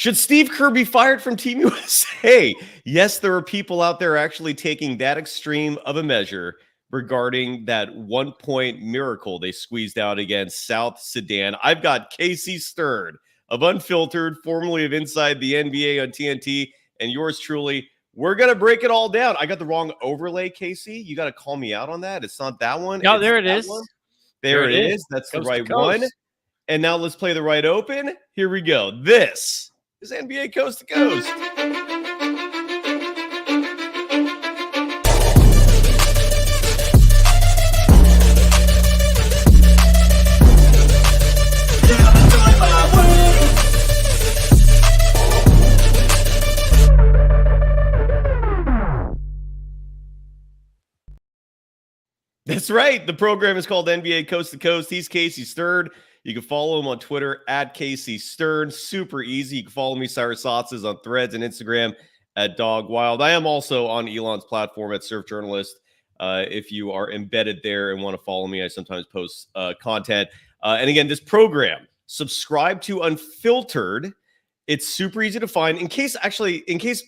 Should Steve Kerr be fired from Team USA? Yes, there are people out there actually taking that extreme of a measure regarding that 1-point miracle they squeezed out against South Sudan. I've got Casey Stern of Unfiltered, formerly of Inside the NBA on TNT, and yours truly. We're going to break it all down. I got the wrong overlay, Casey. You got to call me out on that. It's not that one. No, it's there it is. One. There it is. That's the right one. And now let's play the right open. Here we go. This is NBA Coast to Coast. That's right. The program is called NBA Coast to Coast. He's Casey Stern. You can follow him on Twitter at Casey Stern. Super easy. You can follow me, Cyrus Saatsaz, on Threads and Instagram at Dog Wild. I am also on Elon's platform at Surf Journalist. If you are embedded there and want to follow me, I sometimes post content. And again, this program, subscribe to Unfiltered. It's super easy to find. In case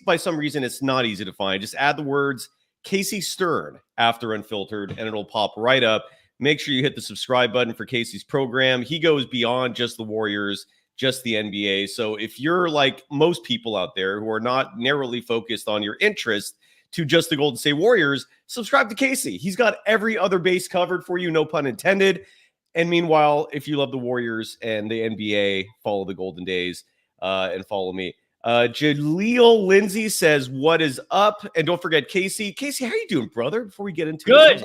by some reason it's not easy to find, just add the words Casey Stern after Unfiltered, and it'll pop right up. Make sure you hit the subscribe button for Casey's program. He goes beyond just the Warriors, just the NBA. So if you're like most people out there who are not narrowly focused on your interest to just the Golden State Warriors, subscribe to Casey. He's got every other base covered for you, no pun intended. And meanwhile, if you love the Warriors and the NBA, follow the Golden Days and follow me. Jaleel Lindsay says, what is up? And don't forget, Casey. Casey, how you doing, brother? Before we get into Good.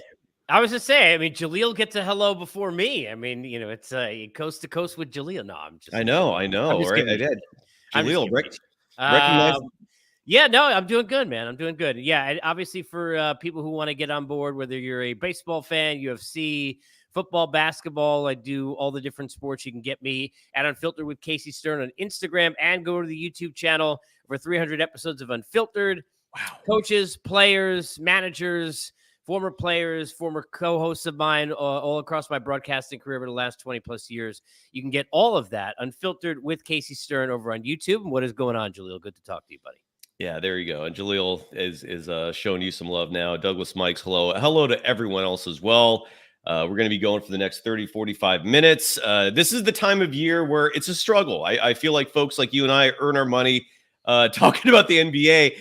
I was just saying, Jaleel gets a hello before me. It's coast to coast with Jaleel. No, I know. Right? I did. Jaleel, recognize. Yeah, no, I'm doing good, man. I'm doing good. Yeah, obviously for people who want to get on board, whether you're a baseball fan, UFC, football, basketball, I do all the different sports. You can get me at Unfiltered with Casey Stern on Instagram and go to the YouTube channel. Over 300 episodes of Unfiltered. Wow. Coaches, players, managers, former players, former co-hosts of mine, all across my broadcasting career over the last 20 plus years. You can get all of that Unfiltered with Casey Stern over on YouTube. And what is going on, Jaleel? Good to talk to you, buddy. Yeah, there you go. And Jaleel is showing you some love now. Douglas Mikes, hello. Hello to everyone else as well. We're going to be going for the next 30, 45 minutes. This is the time of year where it's a struggle. I feel like folks like you and I earn our money talking about the NBA.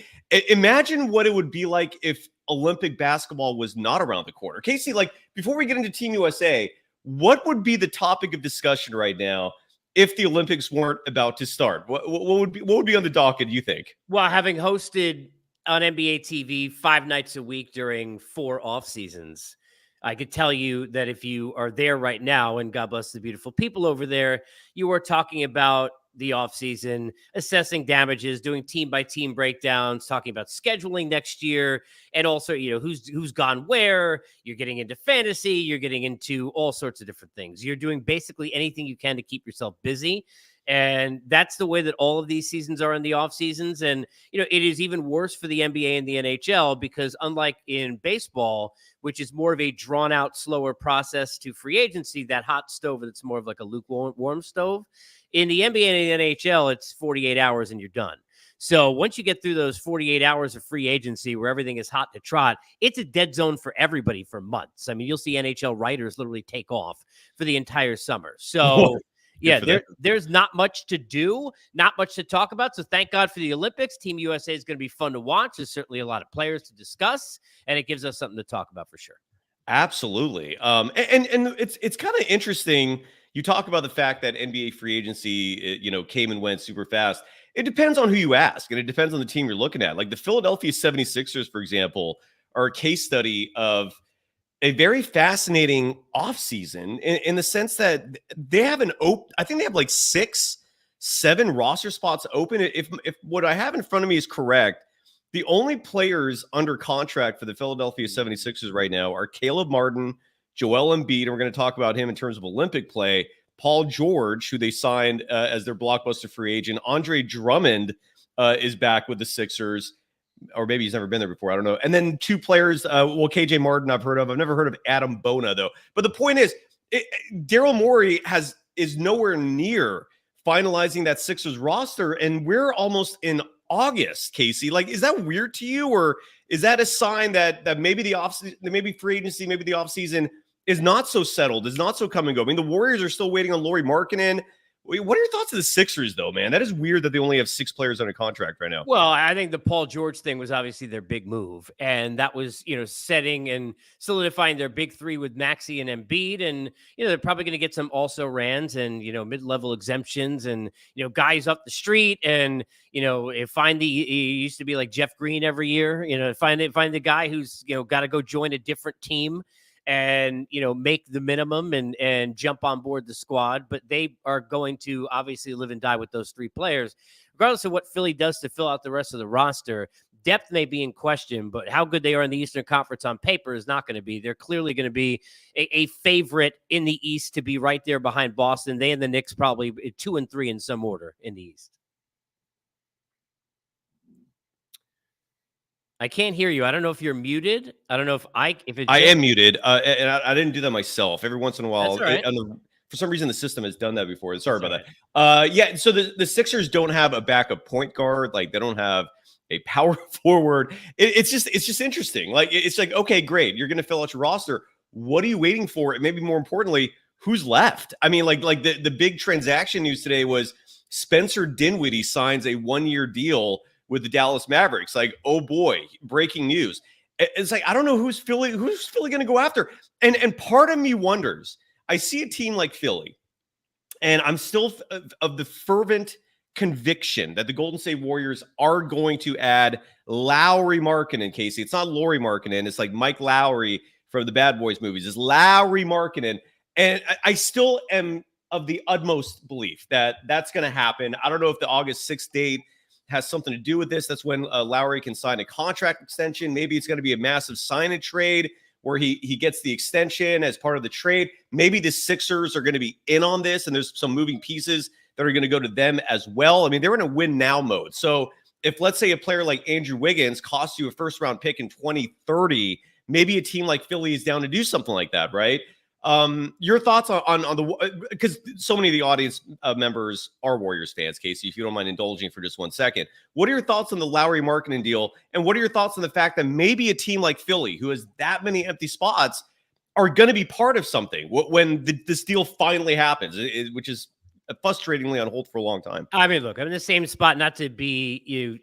Imagine what it would be like if Olympic basketball was not around the corner. Casey, like before we get into Team USA, what would be the topic of discussion right now if the Olympics weren't about to start? What would be on the docket, do you think? Well, having hosted on NBA TV 5 nights a week during 4 off seasons, I could tell you that if you are there right now, and God bless the beautiful people over there, you are talking about the offseason, assessing damages, doing team-by-team breakdowns, talking about scheduling next year, and also, who's gone where. You're getting into fantasy. You're getting into all sorts of different things. You're doing basically anything you can to keep yourself busy. And that's the way that all of these seasons are in the off seasons. And, it is even worse for the NBA and the NHL because unlike in baseball, which is more of a drawn out, slower process to free agency, that hot stove that's more of like a lukewarm stove. In the NBA and the NHL, it's 48 hours and you're done. So once you get through those 48 hours of free agency where everything is hot to trot, it's a dead zone for everybody for months. You'll see NHL writers literally take off for the entire summer. So yeah, there's not much to do, not much to talk about. So thank God for the Olympics. Team USA is going to be fun to watch. There's certainly a lot of players to discuss, and it gives us something to talk about for sure. Absolutely. And it's kind of interesting. You talk about the fact that NBA free agency, came and went super fast. It depends on who you ask, and it depends on the team you're looking at. Like the Philadelphia 76ers, for example, are a case study of a very fascinating offseason in the sense that they have I think they have like 6, 7 roster spots open. If what I have in front of me is correct, the only players under contract for the Philadelphia 76ers right now are Caleb Martin, Joel Embiid, and we're going to talk about him in terms of Olympic play, Paul George, who they signed as their blockbuster free agent. Andre Drummond is back with the Sixers, or maybe he's never been there before. I don't know. And then 2 players, KJ Martin I've heard of. I've never heard of Adam Bona, though. But the point is, Daryl Morey is nowhere near finalizing that Sixers roster, and we're almost in August, Casey. Like, is that weird to you, or is that a sign that maybe maybe free agency, maybe the offseason is not so settled, is not so come and go? I mean, the Warriors are still waiting on Lauri Markkanen. What are your thoughts of the Sixers, though, man? That is weird that they only have 6 players under contract right now. Well, I think the Paul George thing was obviously their big move, and that was, setting and solidifying their big 3 with Maxey and Embiid, and they're probably going to get some also rans and mid-level exemptions and guys up the street, and find he used to be like Jeff Green every year, find the guy who's got to go join a different team and make the minimum and jump on board the squad, but they are going to obviously live and die with those 3 players. Regardless of what Philly does to fill out the rest of the roster, depth may be in question, but how good they are in the Eastern Conference on paper is not going to be. They're clearly going to be a favorite in the East to be right there behind Boston. They and the Knicks probably 2 and 3 in some order in the East. I can't hear you. I don't know if you're muted. I don't know if I am muted, and I didn't do that myself. Every once in a while, right. For some reason, the system has done that before. Sorry about that. Yeah, so the Sixers don't have a backup point guard. Like, they don't have a power forward. It's just interesting. Like, it's like, okay, great. You're going to fill out your roster. What are you waiting for? And maybe more importantly, who's left? I mean, like the big transaction news today was Spencer Dinwiddie signs a 1-year deal with the Dallas Mavericks. Like, oh boy, breaking news. It's like, I don't know who's Philly going to go after. And part of me wonders, I see a team like Philly, and I'm still of the fervent conviction that the Golden State Warriors are going to add Lauri Markkanen, Casey. It's not Lauri Markkanen. It's like Mike Lowry from the Bad Boys movies. It's Lauri Markkanen. And I still am of the utmost belief that that's going to happen. I don't know if the August 6th date has something to do with this. That's when Lowry can sign a contract extension. Maybe it's going to be a massive sign and trade where he gets the extension as part of the trade. Maybe the Sixers are going to be in on this, and there's some moving pieces that are going to go to them as well. I mean, they're in a win now mode. So if, let's say, a player like Andrew Wiggins costs you a first-round pick in 2030, maybe a team like Philly is down to do something like that, right? Your thoughts on the, because so many of the audience members are Warriors fans, Casey, if you don't mind indulging for just 1 second. What are your thoughts on the Lauri Markkanen deal? And what are your thoughts on the fact that maybe a team like Philly, who has that many empty spots, are going to be part of something when this deal finally happens, which is frustratingly on hold for a long time? I mean, look, I'm in the same spot, not to be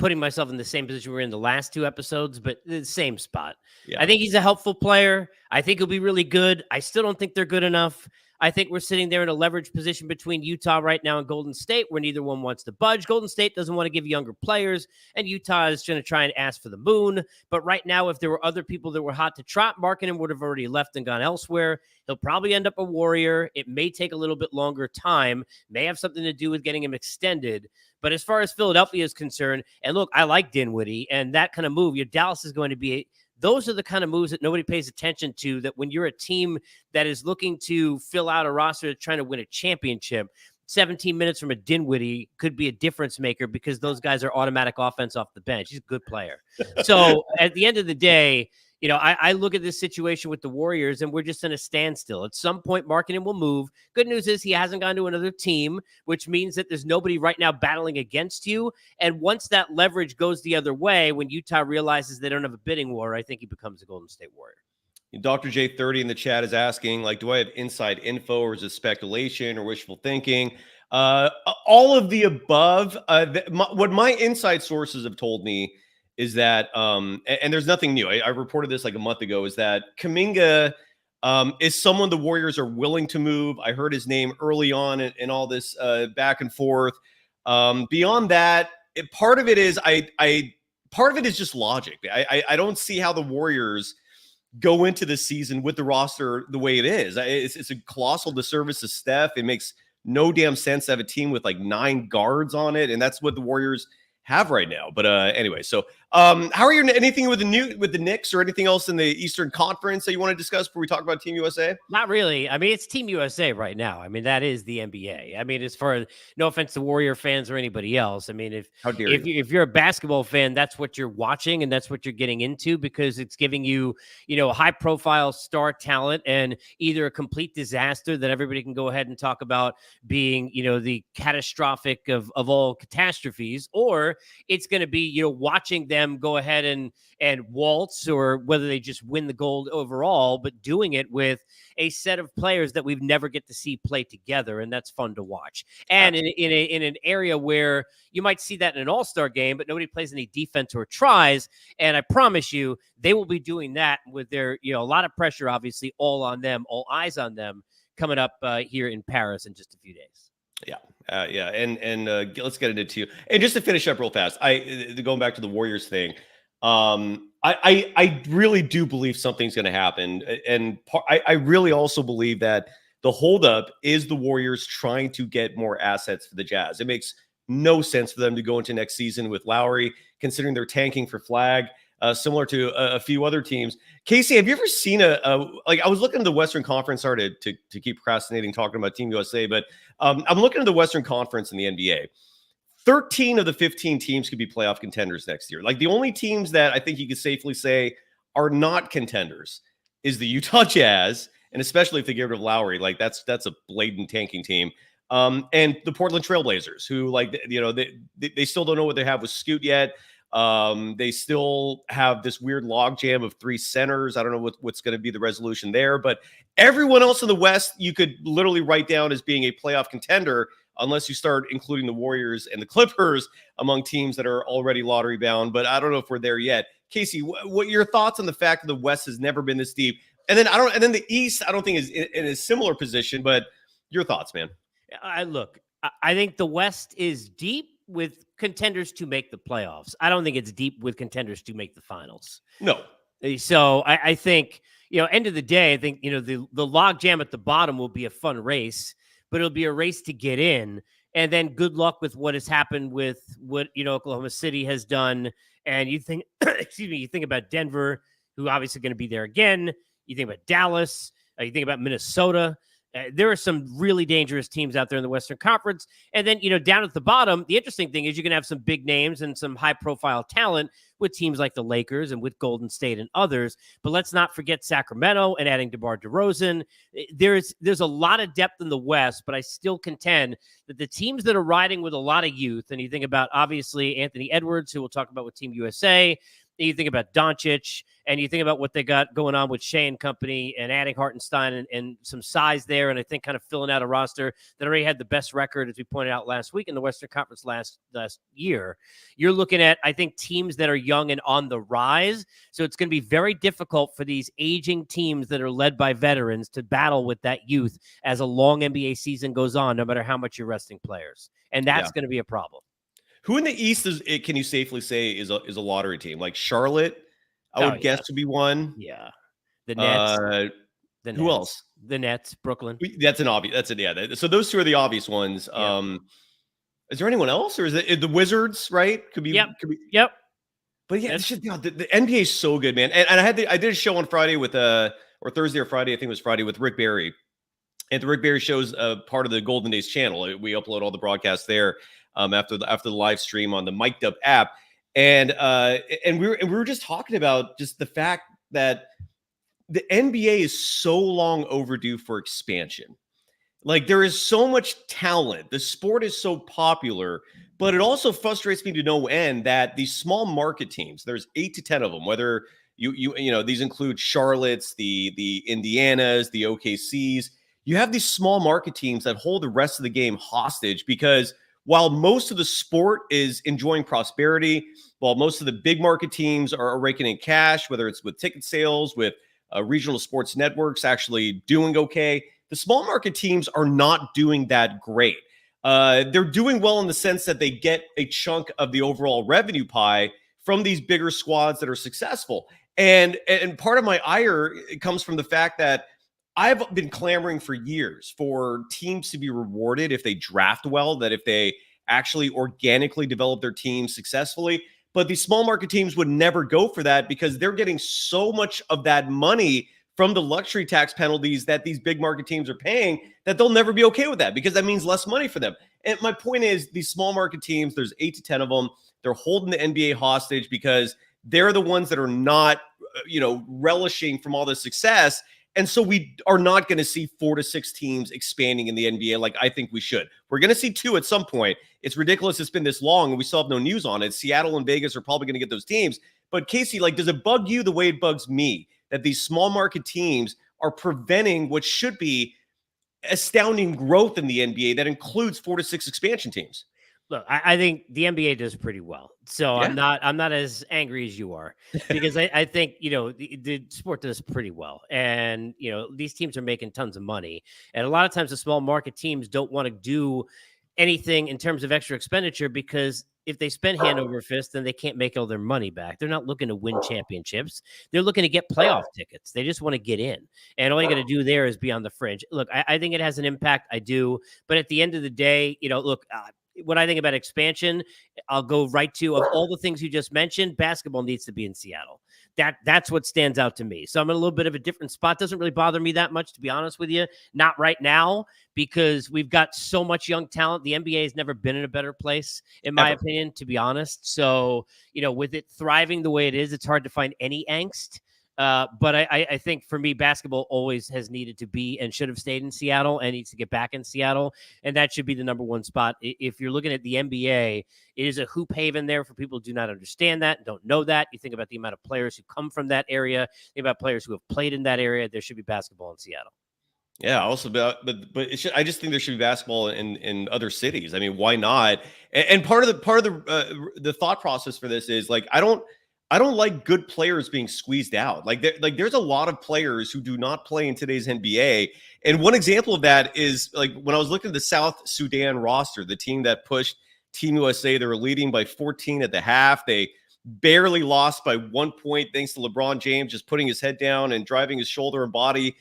putting myself in the same position we were in the last 2 episodes, but the same spot. Yeah. I think he's a helpful player. I think he'll be really good. I still don't think they're good enough. I think we're sitting there in a leverage position between Utah right now and Golden State, where neither one wants to budge. Golden State doesn't want to give younger players, and Utah is going to try and ask for the moon. But right now, if there were other people that were hot to trot, Markkanen would have already left and gone elsewhere. He'll probably end up a Warrior. It may take a little bit longer time, may have something to do with getting him extended. But as far as Philadelphia is concerned, and look, I like Dinwiddie, and that kind of move, your Dallas is going to be those are the kind of moves that nobody pays attention to, that when you're a team that is looking to fill out a roster trying to win a championship, 17 minutes from a Dinwiddie could be a difference maker because those guys are automatic offense off the bench. He's a good player. So at the end of the day, I look at this situation with the Warriors and we're just in a standstill. At some point, Markkanen will move. Good news is he hasn't gone to another team, which means that there's nobody right now battling against you. And once that leverage goes the other way, when Utah realizes they don't have a bidding war, I think he becomes a Golden State Warrior. Dr. J30 in the chat is asking, like, do I have inside info or is it speculation or wishful thinking? All of the above. What my inside sources have told me is that, and there's nothing new. I reported this like a month ago, is that Kuminga is someone the Warriors are willing to move. I heard his name early on in all this back and forth. Beyond that, part of it is just logic. I don't see how the Warriors go into the season with the roster the way it is. It's a colossal disservice to Steph. It makes no damn sense to have a team with like 9 guards on it, and that's what the Warriors have right now. But anyway, so How are you? Anything with the Knicks or anything else in the Eastern Conference that you want to discuss before we talk about Team USA? Not really. I mean, it's Team USA right now. I mean, that is the NBA. I mean, as far no offense to Warrior fans or anybody else. I mean, How dare if you? if you're a basketball fan, that's what you're watching and that's what you're getting into because it's giving you, high profile star talent and either a complete disaster that everybody can go ahead and talk about being, the catastrophic of all catastrophes, or it's going to be, watching them go ahead and waltz, or whether they just win the gold overall, but doing it with a set of players that we've never get to see play together, and that's fun to watch. And in an area where you might see that in an all-star game, but nobody plays any defense or tries, and I promise you, they will be doing that with their, a lot of pressure, obviously, all on them, all eyes on them, coming up here in Paris in just a few days. Yeah, and let's get into two. And just to finish up real fast, going back to the Warriors thing. I really do believe something's going to happen, and I really also believe that the holdup is the Warriors trying to get more assets for the Jazz. It makes no sense for them to go into next season with Lowry, considering they're tanking for Flag, similar to a few other teams. Casey, have you ever seen like I was looking at the Western Conference, sorry to keep procrastinating talking about Team USA, but I'm looking at the Western Conference in the NBA. 13 of the 15 teams could be playoff contenders next year. Like the only teams that I think you could safely say are not contenders is the Utah Jazz, and especially if they get rid of Lowry, like that's a blatant tanking team. And the Portland Trailblazers, who they still don't know what they have with Scoot yet. They still have this weird logjam of three centers. I don't know what's going to be the resolution there, but everyone else in the West you could literally write down as being a playoff contender, unless you start including the Warriors and the Clippers among teams that are already lottery bound. But I don't know if we're there yet. Casey, what your thoughts on the fact that the West has never been this deep? And then the East, I don't think is in a similar position, but your thoughts, man. I think the West is deep with contenders to make the playoffs. I don't think it's deep with contenders to make the finals. No. So I think, end of the day, I think, the log jam at the bottom will be a fun race, but it'll be a race to get in. And then good luck with what has happened with what, Oklahoma City has done. And you think, you think about Denver, who obviously going to be there again. You think about Dallas. You think about Minnesota. There are some really dangerous teams out there in the Western Conference. And then, down at the bottom, the interesting thing is you're going to have some big names and some high-profile talent with teams like the Lakers and with Golden State and others. But let's not forget Sacramento and adding DeMar DeRozan. There's a lot of depth in the West, but I still contend that the teams that are riding with a lot of youth, and you think about, obviously, Anthony Edwards, who we'll talk about with Team USA, you think about Doncic, and you think about what they got going on with Shea and company and adding Hartenstein and some size there, and I think kind of filling out a roster that already had the best record, as we pointed out last week, in the Western Conference last year. You're looking at, I think, teams that are young and on the rise, so it's going to be very difficult for these aging teams that are led by veterans to battle with that youth as a long NBA season goes on, no matter how much you're resting players, and that's going to be a problem. Who in the East can you safely say is a lottery team? Like Charlotte, I would guess would be one. Yeah, the Nets. Who else? The Nets, Brooklyn. That's an obvious. That's it. Yeah. So those two are the obvious ones. Yeah. Is there anyone else, or is it the Wizards? Right? Could be. Yep. But yeah, the NBA is so good, man. And I did a show on Friday with or Thursday or Friday, I think it was Friday, with Rick Barry. And the Rick Barry show's part of the Golden Days channel. We upload all the broadcasts there. After the live stream on the Mic'd Up app, and we were just talking about just the fact that the NBA is so long overdue for expansion. Like there is so much talent, the sport is so popular, but it also frustrates me to no end that these small market teams, there's 8 to 10 of them, whether these include Charlotte's, the Indianas, the OKCs. You have these small market teams that hold the rest of the game hostage because while most of the sport is enjoying prosperity, while most of the big market teams are raking in cash, whether it's with ticket sales, with regional sports networks actually doing okay, the small market teams are not doing that great. They're doing well in the sense that they get a chunk of the overall revenue pie from these bigger squads that are successful. And part of my ire comes from the fact that I've been clamoring for years for teams to be rewarded if they draft well, that if they actually organically develop their team successfully. But these small market teams would never go for that because they're getting so much of that money from the luxury tax penalties that these big market teams are paying that they'll never be okay with that because that means less money for them. And my point is these small market teams, there's 8 to 10 of them. They're holding the NBA hostage because they're the ones that are not, relishing from all the success. And so we are not going to see 4 to 6 teams expanding in the NBA like I think we should. We're going to see 2 at some point. It's ridiculous it's been this long and we still have no news on it. Seattle and Vegas are probably going to get those teams. But Casey, does it bug you the way it bugs me that these small market teams are preventing what should be astounding growth in the NBA that includes 4 to 6 expansion teams? Look, I think the NBA does pretty well. So Yeah. I'm not as angry as you are because I think, the sport does pretty well. And, these teams are making tons of money. And a lot of times the small market teams don't want to do anything in terms of extra expenditure because if they spend hand over fist, then they can't make all their money back. They're not looking to win championships. They're looking to get playoff tickets. They just want to get in. And all you got to do there is be on the fringe. Look, I think it has an impact. I do. But at the end of the day, look, when I think about expansion, I'll go right to of all the things you just mentioned, basketball needs to be in Seattle. That's what stands out to me. So I'm in a little bit of a different spot. Doesn't really bother me that much, to be honest with you. Not right now, because we've got so much young talent. The NBA has never been in a better place, in my opinion, to be honest. So, with it thriving the way it is, it's hard to find any angst. But I think for me, basketball always has needed to be and should have stayed in Seattle and needs to get back in Seattle. And that should be the number one spot. If you're looking at the NBA, it is a hoop haven there for people who do not understand that, don't know that. You think about the amount of players who come from that area, think about players who have played in that area. There should be basketball in Seattle. Yeah, also, but I just think there should be basketball in other cities. I mean, why not? And part of the thought process for this is I don't like good players being squeezed out. There's a lot of players who do not play in today's NBA. And one example of that is when I was looking at the South Sudan roster, the team that pushed Team USA, they were leading by 14 at the half. They barely lost by 1 point thanks to LeBron James just putting his head down and driving his shoulder and body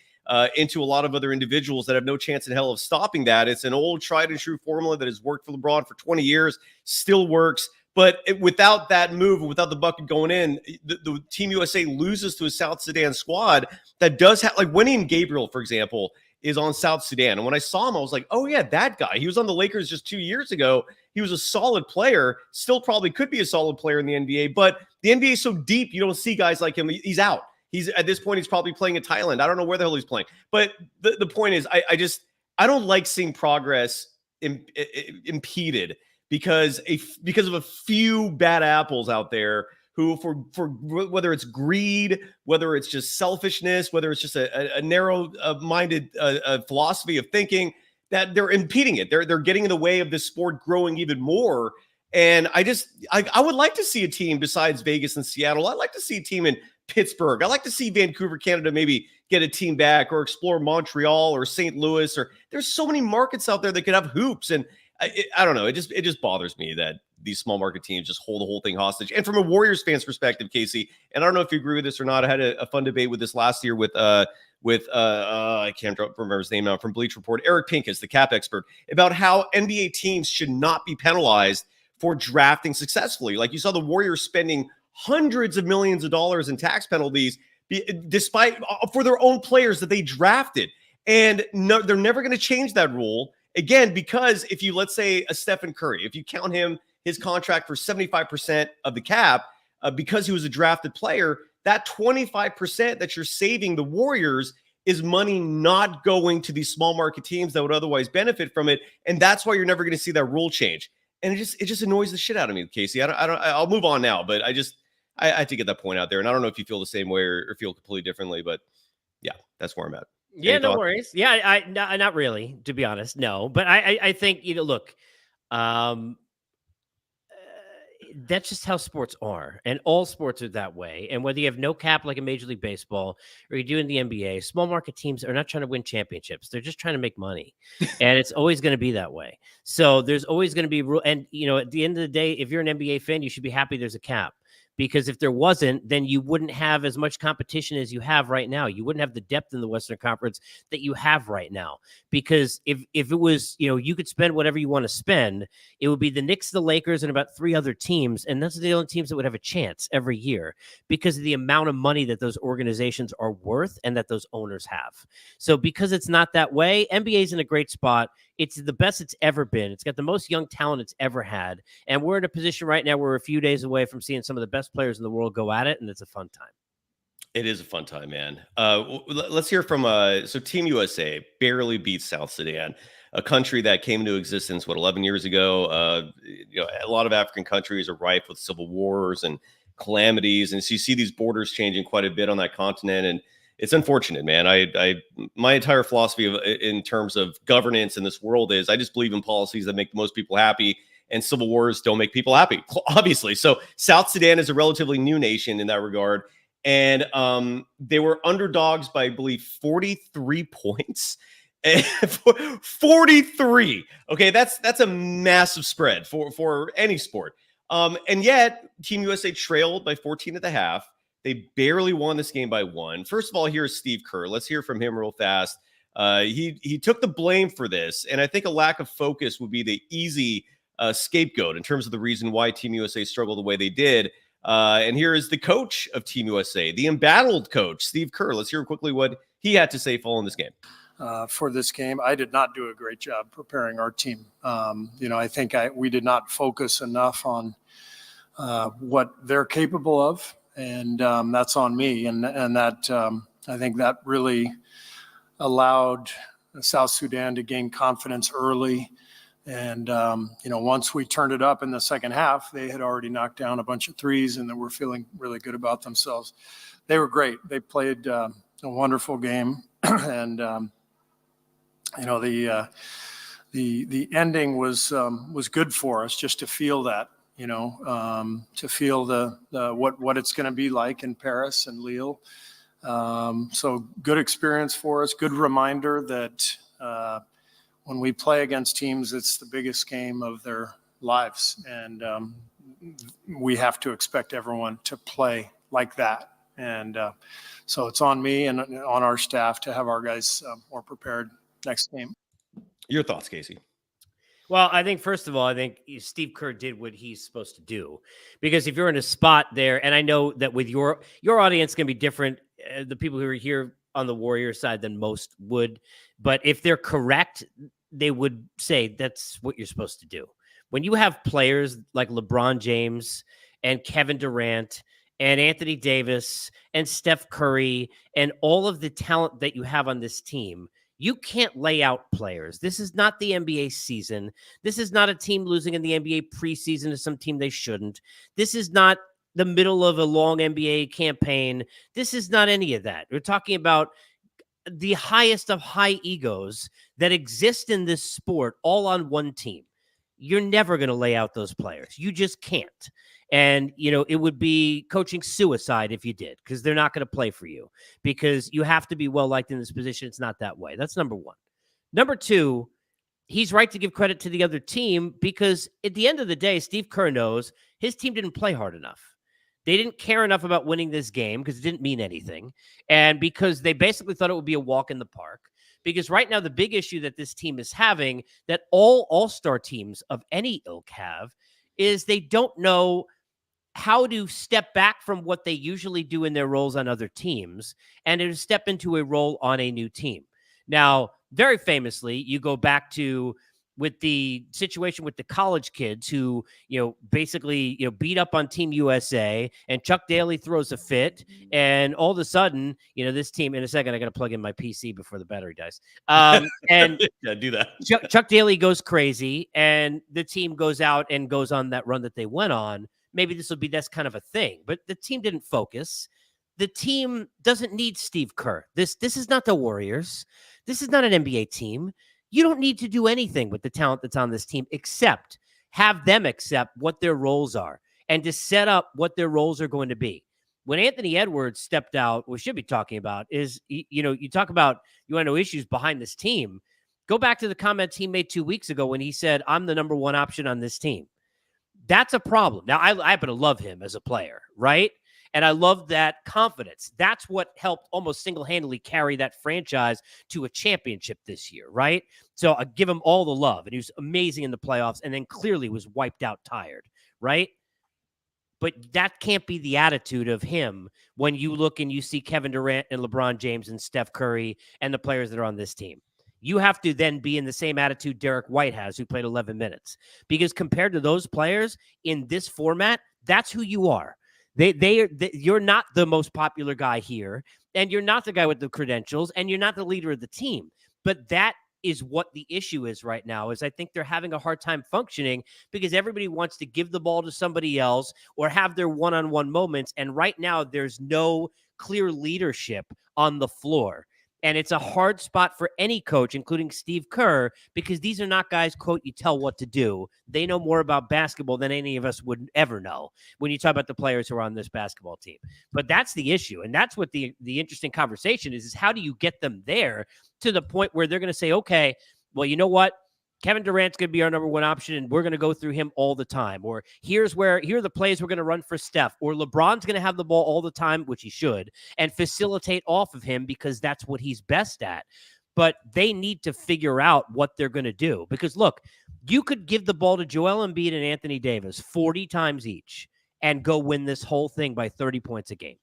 into a lot of other individuals that have no chance in hell of stopping that. It's an old tried and true formula that has worked for LeBron for 20 years, still works. But without that move, without the bucket going in, the Team USA loses to a South Sudan squad that does have, Winnie Gabriel, for example, is on South Sudan. And when I saw him, I was like, oh, yeah, that guy. He was on the Lakers just 2 years ago. He was a solid player, still probably could be a solid player in the NBA. But the NBA is so deep, you don't see guys like him. He's out. He's at this point, he's probably playing in Thailand. I don't know where the hell he's playing. But the point is, I don't like seeing progress impeded because of a few bad apples out there who for whether it's greed, whether it's just selfishness, whether it's just a narrow-minded philosophy of thinking, that they're impeding it. They're getting in the way of this sport growing even more. And I would like to see a team besides Vegas and Seattle. I'd like to see a team in Pittsburgh. I'd like to see Vancouver, Canada, maybe get a team back or explore Montreal or St. Louis. Or there's so many markets out there that could have hoops. And I don't know. It just bothers me that these small market teams just hold the whole thing hostage. And from a Warriors fan's perspective, Casey, and I don't know if you agree with this or not. I had a fun debate with this last year with I can't remember his name now, from Bleach Report, Eric Pincus, the cap expert, about how NBA teams should not be penalized for drafting successfully. Like you saw the Warriors spending hundreds of millions of dollars in tax penalties despite for their own players that they drafted. And no, they're never going to change that rule. Again, because if you, let's say a Stephen Curry, if you count his contract for 75% of the cap, because he was a drafted player, that 25% that you're saving the Warriors is money not going to these small market teams that would otherwise benefit from it. And that's why you're never going to see that rule change. And it just annoys the shit out of me, Casey. I'll move on now, but I have to get that point out there. And I don't know if you feel the same way or feel completely differently, but yeah, that's where I'm at. Yeah, no worries. Yeah, not really, to be honest. No, but I think, look, that's just how sports are, and all sports are that way. And whether you have no cap like a Major League Baseball or you do in the NBA, small market teams are not trying to win championships. They're just trying to make money, and it's always going to be that way. So there's always going to be rule. And at the end of the day, if you're an NBA fan, you should be happy there's a cap, because if there wasn't, then you wouldn't have as much competition as you have right now. You wouldn't have the depth in the Western Conference that you have right now, because if it was, you could spend whatever you want to spend, it would be the Knicks, the Lakers, and about 3 other teams, and those are the only teams that would have a chance every year because of the amount of money that those organizations are worth and that those owners have. So because it's not that way, NBA's in a great spot. It's the best it's ever been. It's got the most young talent it's ever had. And we're in a position right now where we're a few days away from seeing some of the best players in the world go at it, and it's a fun time. It is a fun time, man. Let's hear from so Team USA barely beat South Sudan, a country that came into existence 11 years ago. A lot of African countries are rife with civil wars and calamities, and so you see these borders changing quite a bit on that continent, and it's unfortunate, man. My entire philosophy in terms of governance in this world is I just believe in policies that make the most people happy, and civil wars don't make people happy, obviously. So South Sudan is a relatively new nation in that regard. And they were underdogs by, I believe, 43 points. 43. Okay, that's a massive spread for any sport. And yet, Team USA trailed by 14 at the half. They barely won this game by 1. First of all, here's Steve Kerr. Let's hear from him real fast. He took the blame for this, and I think a lack of focus would be the easy scapegoat in terms of the reason why Team USA struggled the way they did. And here is the coach of Team USA, the embattled coach, Steve Kerr. Let's hear quickly what he had to say following this game. For this game, I did not do a great job preparing our team. I think we did not focus enough on what they're capable of, and that's on me. And that I think that really allowed South Sudan to gain confidence early. And, once we turned it up in the second half, they had already knocked down a bunch of threes and they were feeling really good about themselves. They were great. They played a wonderful game. And, the ending was good for us just to feel that, to feel what it's going to be like in Paris and Lille. So good experience for us. Good reminder that, when we play against teams, it's the biggest game of their lives. And we have to expect everyone to play like that. And so it's on me and on our staff to have our guys more prepared next game. Your thoughts, Casey? Well, I think, first of all, Steve Kerr did what he's supposed to do. Because if you're in a spot there, and I know that with your audience can be different, the people who are here on the Warrior side than most would, but if they're correct, they would say that's what you're supposed to do. When you have players like LeBron James and Kevin Durant and Anthony Davis and Steph Curry and all of the talent that you have on this team, you can't lay out players. This is not the NBA season. This is not a team losing in the NBA preseason to some team they shouldn't. This is not the middle of a long NBA campaign. This is not any of that. We're talking about the highest of high egos that exist in this sport all on one team. You're never going to lay out those players. You just can't. And, it would be coaching suicide if you did, because they're not going to play for you, because you have to be well-liked in this position. It's not that way. That's number one. Number two, he's right to give credit to the other team, because at the end of the day, Steve Kerr knows his team didn't play hard enough. They didn't care enough about winning this game because it didn't mean anything. And because they basically thought it would be a walk in the park. Because right now, the big issue that this team is having, that all all-star teams of any ilk have, is they don't know how to step back from what they usually do in their roles on other teams and to step into a role on a new team. Now, very famously, you go back to with the situation with the college kids who, basically, beat up on Team USA, and Chuck Daly throws a fit, and all of a sudden, this team, in a second, I got to plug in my PC before the battery dies. And yeah, do that. Chuck Daly goes crazy, and the team goes out and goes on that run that they went on. Maybe that's kind of a thing, but the team didn't focus. The team doesn't need Steve Kerr. This is not the Warriors. This is not an NBA team. You don't need to do anything with the talent that's on this team except have them accept what their roles are and to set up what their roles are going to be. When Anthony Edwards stepped out, what we should be talking about is, you talk about you want to know issues behind this team. Go back to the comments he made 2 weeks ago when he said, I'm the number one option on this team. That's a problem. Now, I happen to love him as a player, right? And I love that confidence. That's what helped almost single-handedly carry that franchise to a championship this year, right? So I give him all the love. And he was amazing in the playoffs and then clearly was wiped out tired, right? But that can't be the attitude of him when you look and you see Kevin Durant and LeBron James and Steph Curry and the players that are on this team. You have to then be in the same attitude Derek White has, who played 11 minutes. Because compared to those players in this format, that's who you are. You're not the most popular guy here, and you're not the guy with the credentials, and you're not the leader of the team. But that is what the issue is right now, is I think they're having a hard time functioning because everybody wants to give the ball to somebody else or have their one-on-one moments. And right now there's no clear leadership on the floor. And it's a hard spot for any coach, including Steve Kerr, because these are not guys, quote, you tell what to do. They know more about basketball than any of us would ever know when you talk about the players who are on this basketball team. But that's the issue. And that's what the interesting conversation is how do you get them there to the point where they're going to say, okay, well, you know what? Kevin Durant's going to be our number one option, and we're going to go through him all the time. Or here are the plays we're going to run for Steph. Or LeBron's going to have the ball all the time, which he should, and facilitate off of him because that's what he's best at. But they need to figure out what they're going to do. Because, look, you could give the ball to Joel Embiid and Anthony Davis 40 times each and go win this whole thing by 30 points a game.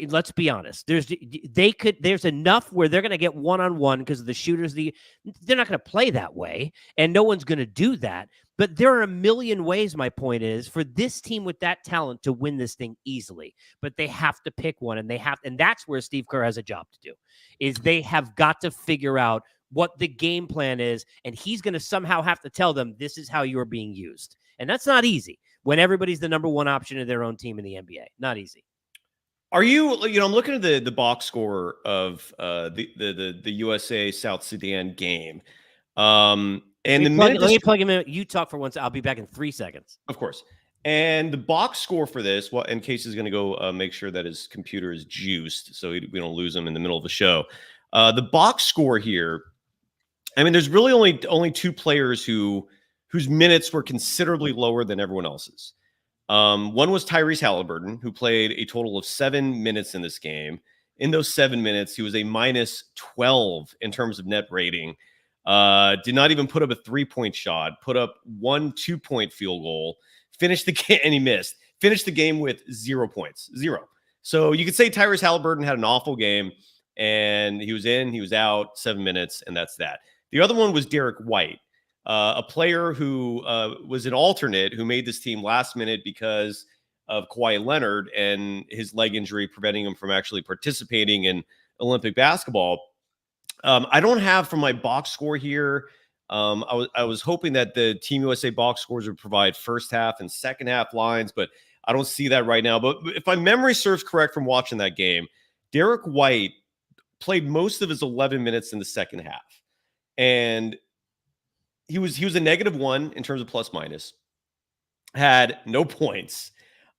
Let's be honest. There's enough where they're going to get one-on-one because of the shooters. They're not going to play that way, and no one's going to do that. But there are a million ways, my point is, for this team with that talent to win this thing easily. But they have to pick one, and that's where Steve Kerr has a job to do, is they have got to figure out what the game plan is, and he's going to somehow have to tell them this is how you're being used. And that's not easy when everybody's the number one option of their own team in the NBA. Not easy. Are you I'm looking at the box score of the USA South Sudan game. And let me plug him in. You talk for once. I'll be back in 3 seconds. Of course. And the box score for this, and Case is going to go make sure that his computer is juiced so we don't lose him in the middle of the show. The box score here, I mean, there's really only two players whose minutes were considerably lower than everyone else's. One was Tyrese Halliburton, who played a total of 7 minutes in this game. In those 7 minutes, he was a minus 12 in terms of net rating. Did not even put up a 3-point shot, put up 1 2-point field goal, finished the game, and he missed. Finished the game with 0 points. 0. So you could say Tyrese Halliburton had an awful game, and he was in, he was out, 7 minutes, and that's that. The other one was Derek White. A player who was an alternate who made this team last minute because of Kawhi Leonard and his leg injury preventing him from actually participating in Olympic basketball. I don't have from my box score here. I was hoping that the Team USA box scores would provide first half and second half lines, but I don't see that right now. But if my memory serves correct from watching that game, Derek White played most of his 11 minutes in the second half. And he was a -1 in terms of plus minus, had no points.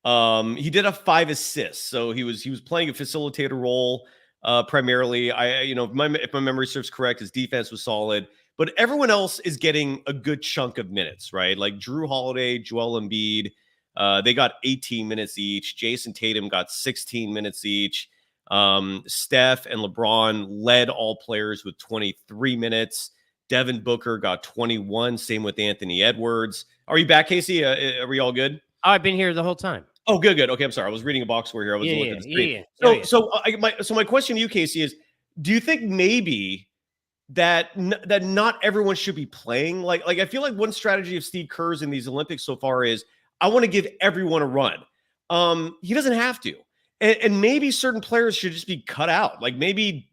He did have 5 assists, so he was playing a facilitator role primarily. If my memory serves correct, his defense was solid, but everyone else is getting a good chunk of minutes, right? Like Drew Holiday, Joel Embiid, they got 18 minutes each. Jason Tatum got 16 minutes each. Steph and LeBron led all players with 23 minutes. Devin Booker got 21. Same with Anthony Edwards. Are you back, Casey? Are we all good? I've been here the whole time. Oh, good. Okay, I'm sorry. I was reading a box score here. I was looking at the screen. Yeah. So my question to you, Casey, is: do you think maybe that not everyone should be playing? Like I feel like one strategy of Steve Kerr's in these Olympics so far is I want to give everyone a run. He doesn't have to. And maybe certain players should just be cut out. Like maybe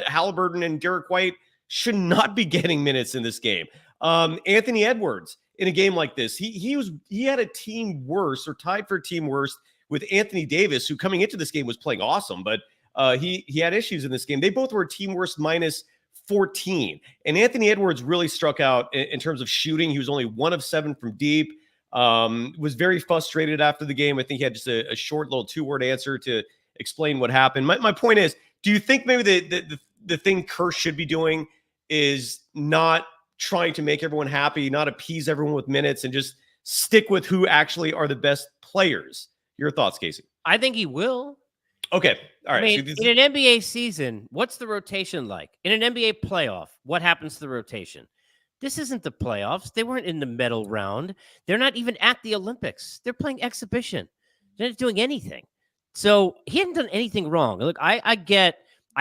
Halliburton and Derek White should not be getting minutes in this game. Anthony Edwards in a game like this, he had a team worst or tied for a team worst with Anthony Davis, who coming into this game was playing awesome, but he had issues in this game. They both were a team worst minus 14. And Anthony Edwards really struck out in terms of shooting. He was only 1 of 7 from deep. Was very frustrated after the game. I think he had just a short little 2-word answer to explain what happened. My point is, do you think maybe the thing Kerr should be doing is not trying to make everyone happy, not appease everyone with minutes, and just stick with who actually are the best players. Your thoughts, Casey? I think he will. Okay. All right. I mean, in an NBA season, what's the rotation like? In an NBA playoff, what happens to the rotation? This isn't the playoffs. They weren't in the medal round. They're not even at the Olympics. They're playing exhibition. They're not doing anything. So he hadn't done anything wrong. Look, I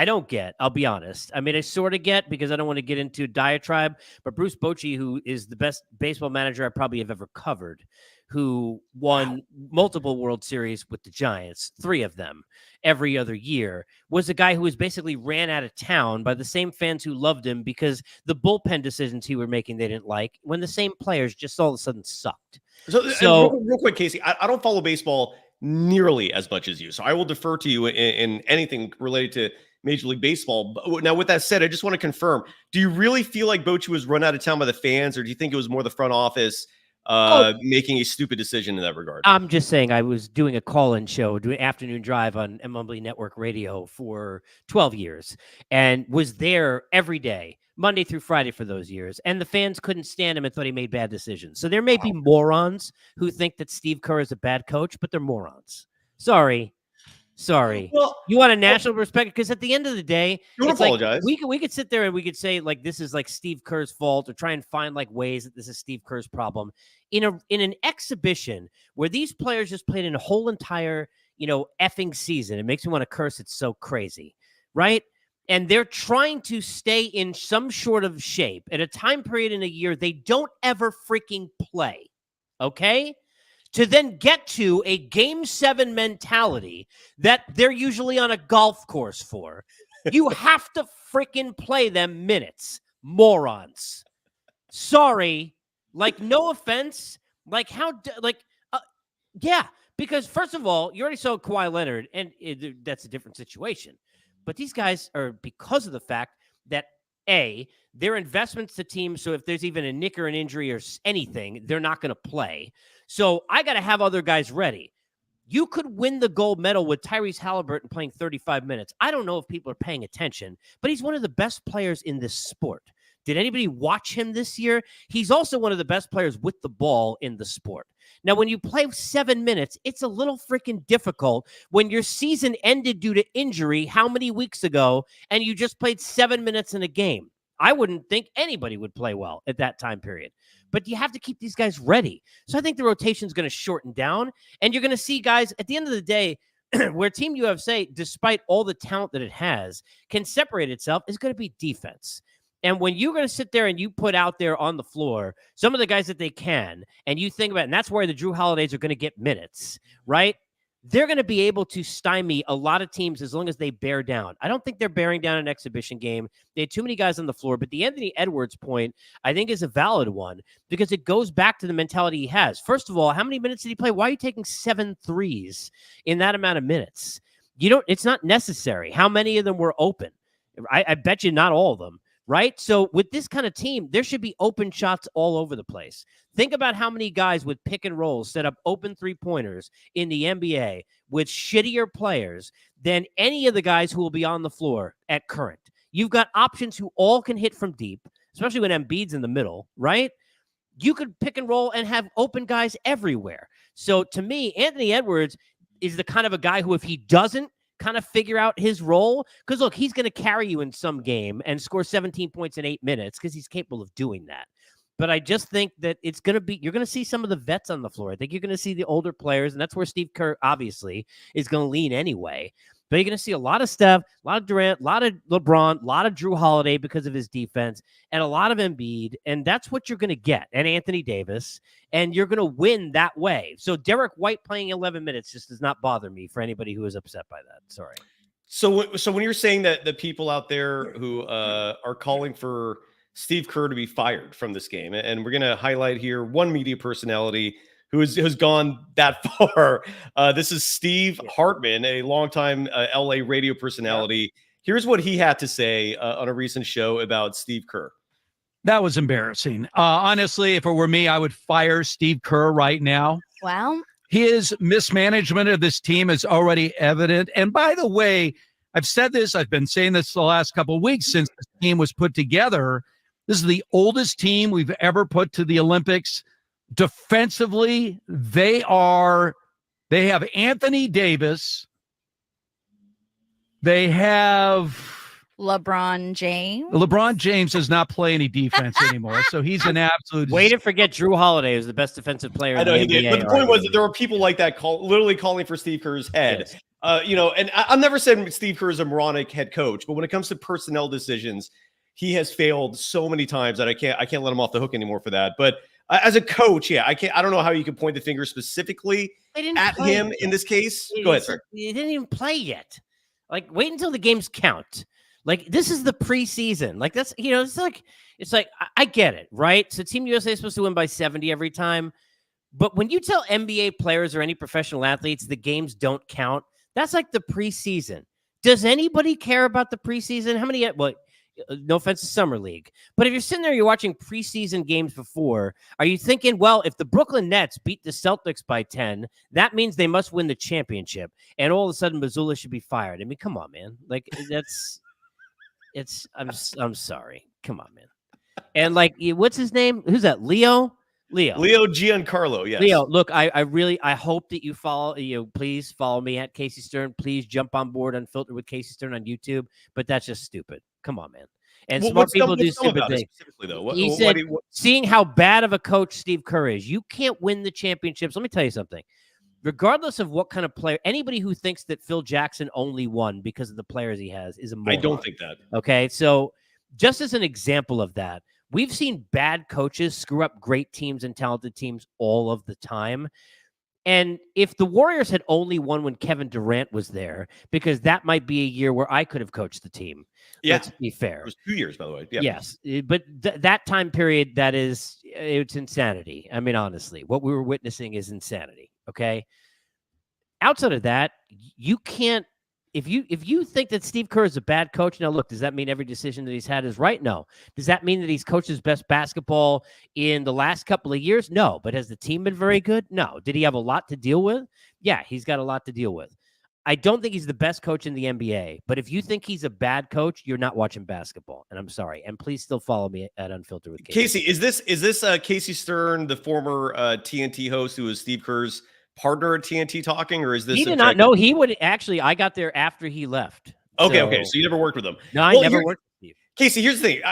don't get, I'll be honest. I mean, I sort of get, because I don't want to get into diatribe, but Bruce Bochy, who is the best baseball manager I probably have ever covered, who won multiple World Series with the Giants, 3 of them every other year, was a guy who was basically ran out of town by the same fans who loved him because the bullpen decisions he were making they didn't like, when the same players just all of a sudden sucked. So real quick, Casey, I don't follow baseball nearly as much as you, so I will defer to you in anything related to Major League Baseball. But now, with that said, I just want to confirm, do you really feel like Bochy was run out of town by the fans, or do you think it was more the front office making a stupid decision in that regard? I'm just saying, I was doing a call-in show, doing afternoon drive on MLB Network Radio for 12 years and was there every day, Monday through Friday for those years. And the fans couldn't stand him and thought he made bad decisions. So there may be morons who think that Steve Kerr is a bad coach, but they're morons. Sorry. Well, you want a national perspective? Because at the end of the day, don't apologize. Like we could sit there and we could say like this is like Steve Kerr's fault, or try and find like ways that this is Steve Kerr's problem. In an exhibition where these players just played in a whole entire, effing season, it makes me want to curse. It's so crazy, right? And they're trying to stay in some sort of shape at a time period in a year they don't ever freaking play. Okay? To then get to a Game 7 mentality that they're usually on a golf course for. You have to freaking play them minutes. Morons. Sorry. Like, no offense. Like, yeah. Because, first of all, you already saw Kawhi Leonard, and that's a different situation. But these guys are, because of the fact that, A, they're investments to teams, so if there's even a nick or an injury or anything, they're not going to play. So I got to have other guys ready. You could win the gold medal with Tyrese Halliburton playing 35 minutes. I don't know if people are paying attention, but he's one of the best players in this sport. Did anybody watch him this year? He's also one of the best players with the ball in the sport. Now, when you play 7 minutes, it's a little freaking difficult when your season ended due to injury how many weeks ago, and you just played 7 minutes in a game. I wouldn't think anybody would play well at that time period. But you have to keep these guys ready. So I think the rotation is going to shorten down, and you're going to see guys at the end of the day where Team USA, despite all the talent that it has, can separate itself is going to be defense. And when you're going to sit there and you put out there on the floor some of the guys that they can, and you think about it, and that's where the Drew Holidays are going to get minutes, right? They're going to be able to stymie a lot of teams as long as they bear down. I don't think they're bearing down an exhibition game. They had too many guys on the floor. But the Anthony Edwards point, I think, is a valid one because it goes back to the mentality he has. First of all, how many minutes did he play? Why are you taking 7 threes in that amount of minutes? It's not necessary. How many of them were open? I bet you not all of them. Right? So with this kind of team, there should be open shots all over the place. Think about how many guys with pick and rolls set up open 3-pointers in the NBA with shittier players than any of the guys who will be on the floor at current. You've got options who all can hit from deep, especially when Embiid's in the middle, right? You could pick and roll and have open guys everywhere. So to me, Anthony Edwards is the kind of a guy who, if he doesn't kind of figure out his role, because look, he's going to carry you in some game and score 17 points in 8 minutes because he's capable of doing that. But I just think that you're going to see some of the vets on the floor. I think you're going to see the older players, and that's where Steve Kerr obviously is going to lean anyway. But you're going to see a lot of Steph, a lot of Durant, a lot of LeBron, a lot of Drew Holiday because of his defense, and a lot of Embiid, and that's what you're going to get, and Anthony Davis, and you're going to win that way. So Derek White playing 11 minutes just does not bother me for anybody who is upset by that. Sorry. So when you're saying that the people out there who are calling for Steve Kerr to be fired from this game, and we're going to highlight here one media personality who has gone that far. This is Steve Hartman, a longtime LA radio personality. Here's what he had to say on a recent show about Steve Kerr. That was embarrassing. Honestly, if it were me, I would fire Steve Kerr right now. Wow. His mismanagement of this team is already evident. And by the way, I've said this, I've been saying this the last couple of weeks since the team was put together. This is the oldest team we've ever put to the Olympics. Defensively, they have Anthony Davis. They have LeBron James. LeBron James does not play any defense anymore, so he's an absolute. Way to forget Drew Holiday is the best defensive player. I know in the he NBA, did, but the point was that arguably. there were people like that literally calling for Steve Kerr's head. Yes. And I've never said Steve Kerr is a moronic head coach, but when it comes to personnel decisions, he has failed so many times that I can't let him off the hook anymore for that. But as a coach, yeah, I don't know how you can point the finger specifically at him in this case. Go ahead, sir. He didn't even play yet. Like, wait until the games count. Like, this is the preseason. Like, that's, it's like I get it, right? So Team USA is supposed to win by 70 every time. But when you tell NBA players or any professional athletes the games don't count, that's like the preseason. Does anybody care about the preseason? How many? Well, no offense to Summer League, but if you're sitting there, you're watching preseason games before, are you thinking, well, if the Brooklyn Nets beat the Celtics by 10, that means they must win the championship, and all of a sudden Mazzulla should be fired? I mean, come on, man. Like, I'm sorry. Come on, man. And like, what's his name? Who's that? Leo Giancarlo. Yes. Leo, look, I hope that you follow, please follow me at Casey Stern. Please jump on board Unfiltered with Casey Stern on YouTube. But that's just stupid. Come on, man. And smart people do stupid things. Specifically, though, He said, seeing how bad of a coach Steve Kerr is, you can't win the championships. Let me tell you something. Regardless of what kind of player, anybody who thinks that Phil Jackson only won because of the players he has is a moron. I don't think that. Okay, so just as an example of that, we've seen bad coaches screw up great teams and talented teams all of the time. And if the Warriors had only won when Kevin Durant was there, because that might be a year where I could have coached the team. Yeah. Let's be fair. It was 2 years, by the way. Yeah. Yes. But that time period, it's insanity. I mean, honestly, what we were witnessing is insanity. Okay. Outside of that, you can't, if you think that Steve Kerr is a bad coach, now look, does that mean every decision that he's had is right? No. Does that mean that he's coached his best basketball in the last couple of years? No. But has the team been very good? No. Did he have a lot to deal with? Yeah, he's got a lot to deal with. I don't think he's the best coach in the NBA, but if you think he's a bad coach, you're not watching basketball. And I'm sorry. And please still follow me at Unfiltered with Casey. Casey, is this Casey Stern, the former TNT host who was Steve Kerr's partner at TNT talking, or is this? He did not know. He would actually. I got there after he left. Okay. So you never worked with him. No, I never worked with Steve. Casey, here's the thing.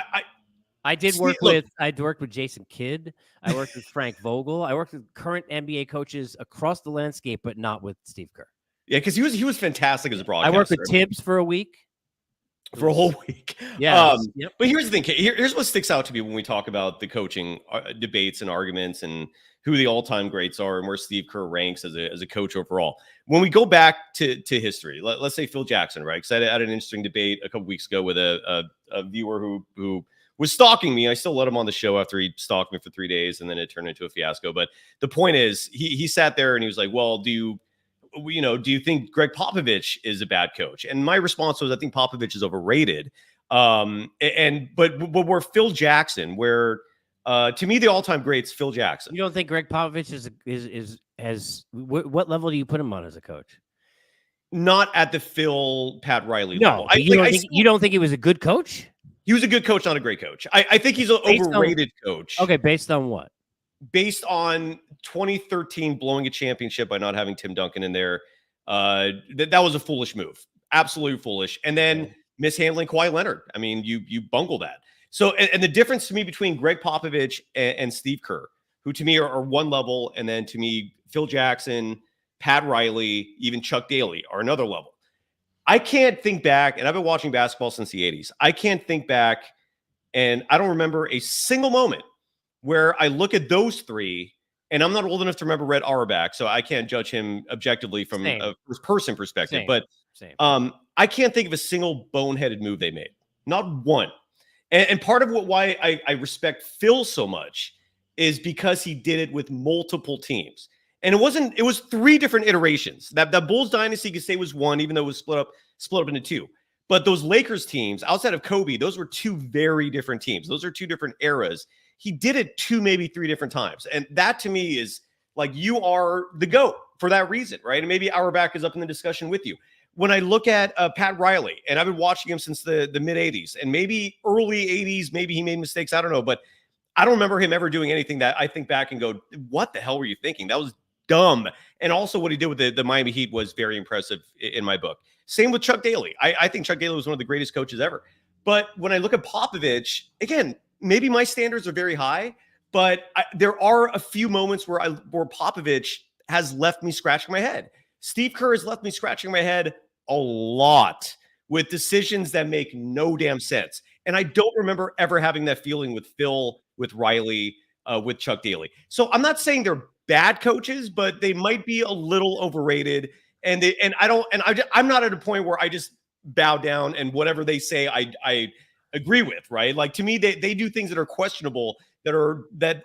I worked with Jason Kidd. I worked with Frank Vogel. I worked with current NBA coaches across the landscape, but not with Steve Kerr. Yeah, because he was fantastic as a broadcaster. I worked with Tibbs for a week. For a whole week. Yeah. Yep. But here's the thing. Here's what sticks out to me when we talk about the coaching debates and arguments and who the all-time greats are and where Steve Kerr ranks as a coach overall. When we go back to history, let's say Phil Jackson, right? Because I had an interesting debate a couple weeks ago with a viewer who was stalking me. I still let him on the show after he stalked me for 3 days, and then it turned into a fiasco. But the point is, he sat there and he was like, well, do you think Greg Popovich is a bad coach? And my response was, I think Popovich is overrated. But where Phil Jackson, where to me the all-time great's Phil Jackson. You don't think Greg Popovich has what level do you put him on as a coach? Not at the Phil Pat Riley level. You don't think he was a good coach? He was a good coach, not a great coach. I think he's an overrated coach. Okay, based on what? Based on 2013 blowing a championship by not having Tim Duncan in there. That was a foolish move. Absolutely foolish. And then mishandling Kawhi Leonard. I mean, you bungle that. So, and the difference to me between Greg Popovich and Steve Kerr, who to me are one level, and then to me, Phil Jackson, Pat Riley, even Chuck Daly are another level. I can't think back, and I've been watching basketball since the 80s. I can't think back, and I don't remember a single moment where I look at those three, and I'm not old enough to remember Red Auerbach, so I can't judge him objectively from a first-person perspective. But I can't think of a single boneheaded move they made. Not one. And part of why I respect Phil so much is because he did it with multiple teams. And it was 3 different iterations. That Bulls dynasty you could say was one, even though it was split up into 2. But those Lakers teams, outside of Kobe, those were 2 very different teams. Those are 2 different eras. He did it 2, maybe 3 different times. And that to me is like, you are the GOAT for that reason, right? And maybe Auerbach is up in the discussion with you. When I look at Pat Riley, and I've been watching him since the mid 80s and maybe early 80s, maybe he made mistakes. I don't know, but I don't remember him ever doing anything that I think back and go, what the hell were you thinking? That was dumb. And also what he did with the Miami Heat was very impressive in my book. Same with Chuck Daly. I think Chuck Daly was one of the greatest coaches ever. But when I look at Popovich, again, maybe my standards are very high, but there are a few moments where Popovich has left me scratching my head. Steve Kerr has left me scratching my head a lot with decisions that make no damn sense. And I don't remember ever having that feeling with Phil, with Riley, with Chuck Daly. So I'm not saying they're bad coaches, but they might be a little overrated. I'm not at a point where I just bow down and whatever they say, I agree with, right? Like, to me, they do things that are questionable, that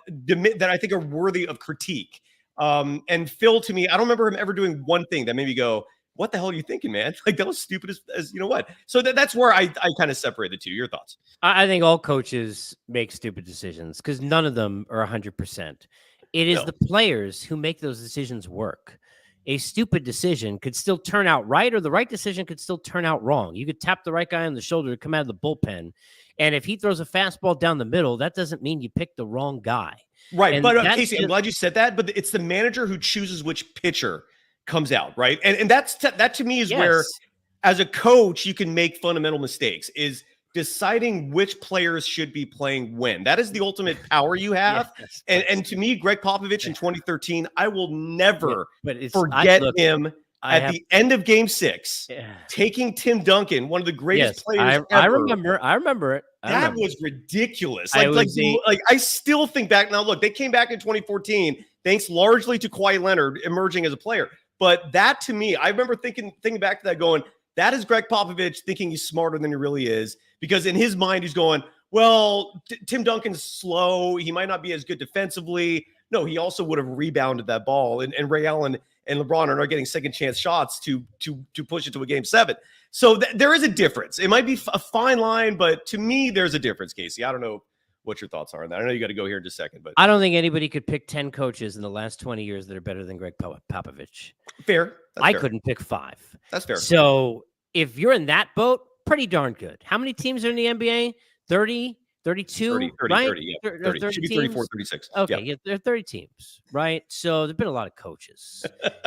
I think are worthy of critique. And Phil, to me, I don't remember him ever doing one thing that made me go, what the hell are you thinking, man? Like, that was stupid as you know what? So that's where I kind of separate the two. Your thoughts? I think all coaches make stupid decisions because none of them are 100%. It is the players who make those decisions work. A stupid decision could still turn out right, or the right decision could still turn out wrong. You could tap the right guy on the shoulder to come out of the bullpen, and if he throws a fastball down the middle, that doesn't mean you picked the wrong guy. Right. And But Casey, I'm glad you said that, but it's the manager who chooses which pitcher comes out, right? And that to me is where, as a coach, you can make fundamental mistakes, is deciding which players should be playing when. That is the ultimate power you have. And to me, Greg Popovich in 2013, I will never forget him at the end of Game 6, taking Tim Duncan, one of the greatest players ever. I remember it. That was ridiculous. I still think back. Now, look, they came back in 2014, thanks largely to Kawhi Leonard emerging as a player. But that, to me, I remember thinking back to that going, that is Greg Popovich thinking he's smarter than he really is. Because in his mind, he's going, well, Tim Duncan's slow. He might not be as good defensively. No, he also would have rebounded that ball. And Ray Allen and LeBron are not getting second chance shots to push it to a Game 7. So there is a difference. It might be a fine line, but to me, there's a difference, Casey. I don't know what your thoughts are on that. I know you got to go here in just a second, but I don't think anybody could pick 10 coaches in the last 20 years that are better than Greg Popovich. Fair. I couldn't pick 5. That's fair. So if you're in that boat, pretty darn good. How many teams are in the NBA? 30, 32, 30, right? 30, yeah. 30. Should be 34, 36. Okay, yeah, there are 30 teams, right? So there've been a lot of coaches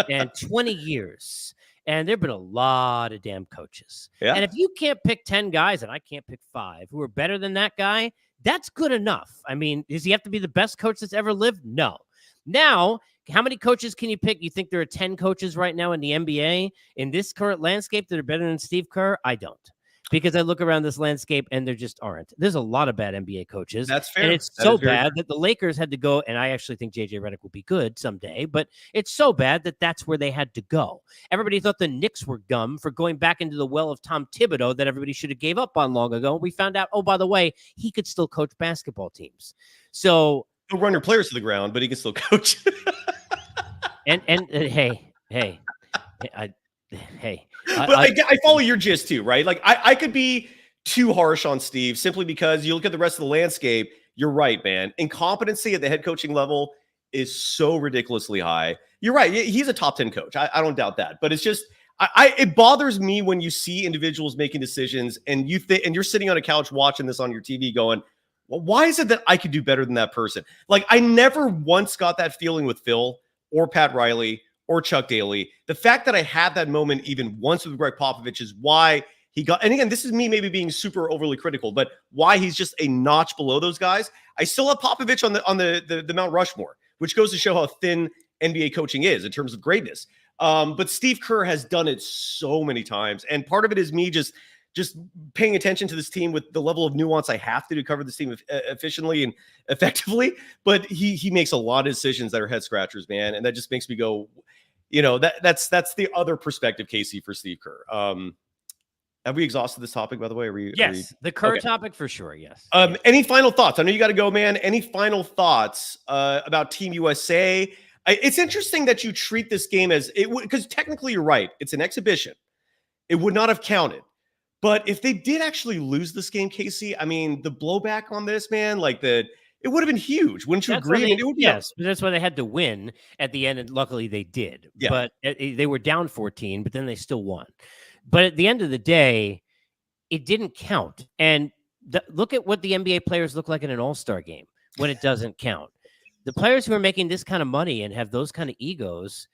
and 20 years. And there've been a lot of damn coaches. Yeah. And if you can't pick 10 guys, and I can't pick 5 who are better than that guy, that's good enough. I mean, does he have to be the best coach that's ever lived? No. Now, how many coaches can you pick? You think there are 10 coaches right now in the NBA in this current landscape that are better than Steve Kerr? I don't. Because I look around this landscape and there just aren't. There's a lot of bad NBA coaches. That's fair. And it's so bad that the Lakers had to go. And I actually think JJ Redick will be good someday. But it's so bad that that's where they had to go. Everybody thought the Knicks were dumb for going back into the well of Tom Thibodeau that everybody should have gave up on long ago. We found out, oh, by the way, he could still coach basketball teams. So he'll run your players to the ground, but he can still coach. and hey. But I follow your gist too, right? Like I could be too harsh on Steve simply because you look at the rest of the landscape. You're right, man. Incompetency at the head coaching level is so ridiculously high. You're right. He's a top 10 coach. I don't doubt that. But it's just, it bothers me when you see individuals making decisions and you're sitting on a couch watching this on your TV going, well, why is it that I could do better than that person? Like, I never once got that feeling with Phil or Pat Riley or Chuck Daly. The fact that I had that moment even once with Greg Popovich is why he got, and again, this is me maybe being super overly critical, but why he's just a notch below those guys. I still have Popovich on the Mount Rushmore, which goes to show how thin NBA coaching is in terms of greatness. But Steve Kerr has done it so many times. And part of it is me just paying attention to this team with the level of nuance I have to cover this team efficiently and effectively. But he makes a lot of decisions that are head scratchers, man. And that just makes me go, that's the other perspective, Casey, for Steve Kerr. Have we exhausted this topic, by the way? Yes, the Kerr topic for sure, yes. Any final thoughts? I know you got to go, man. Any final thoughts about Team USA? It's interesting that you treat this game as it would, because technically you're right. It's an exhibition. It would not have counted. But if they did actually lose this game, Casey, I mean, the blowback on this, man, it would have been huge. Wouldn't you agree? Yes, but that's why they had to win at the end, and luckily they did. Yeah. But they were down 14, but then they still won. But at the end of the day, it didn't count. And look at what the NBA players look like in an all-star game. when it doesn't count. The players who are making this kind of money and have those kind of egos,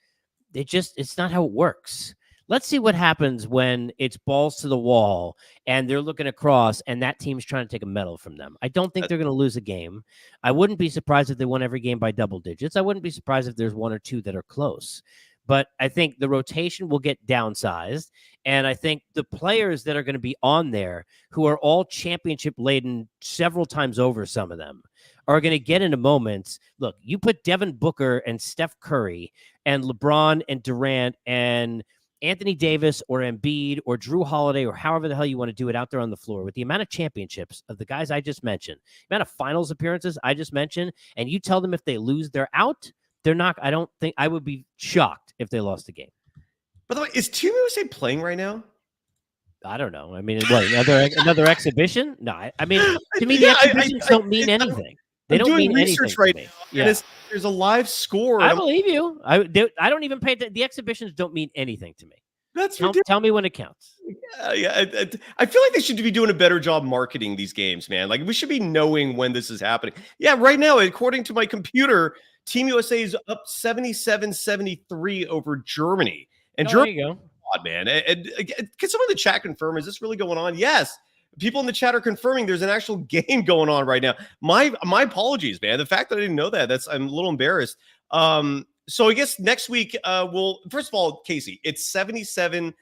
it's not how it works. Let's see what happens when it's balls to the wall and they're looking across and that team's trying to take a medal from them. I don't think they're going to lose a game. I wouldn't be surprised if they won every game by double digits. I wouldn't be surprised if there's one or two that are close. But I think the rotation will get downsized. And I think the players that are going to be on there, who are all championship laden several times over, some of them, are going to get into moments. Look, you put Devin Booker and Steph Curry and LeBron and Durant and Anthony Davis or Embiid or Drew Holiday or however the hell you want to do it out there on the floor with the amount of championships of the guys I just mentioned, the amount of finals appearances I just mentioned, and you tell them if they lose, they're out. They're not. I don't think I would be shocked if they lost the game. By the way, is Team USA playing right now? I don't know. I mean, what, another exhibition? No, I mean, to me, the exhibitions don't mean anything. They don't mean anything right now. Yeah. And there's a rive score. I believe you. I don't even pay the exhibitions don't mean anything to me. That's tell me when it counts. Yeah. I feel like they should be doing a better job marketing these games, man. Like we should be knowing when this is happening. Yeah, right now, according to my computer, Team USA is up 77-73 over Germany. And Germany, there you go. God, man. And can someone in the chat confirm, is this really going on? Yes. People in the chat are confirming there's an actual game going on right now. My apologies, man. The fact that I didn't know that, I'm a little embarrassed. So I guess next week, first of all, Casey, it's 77-73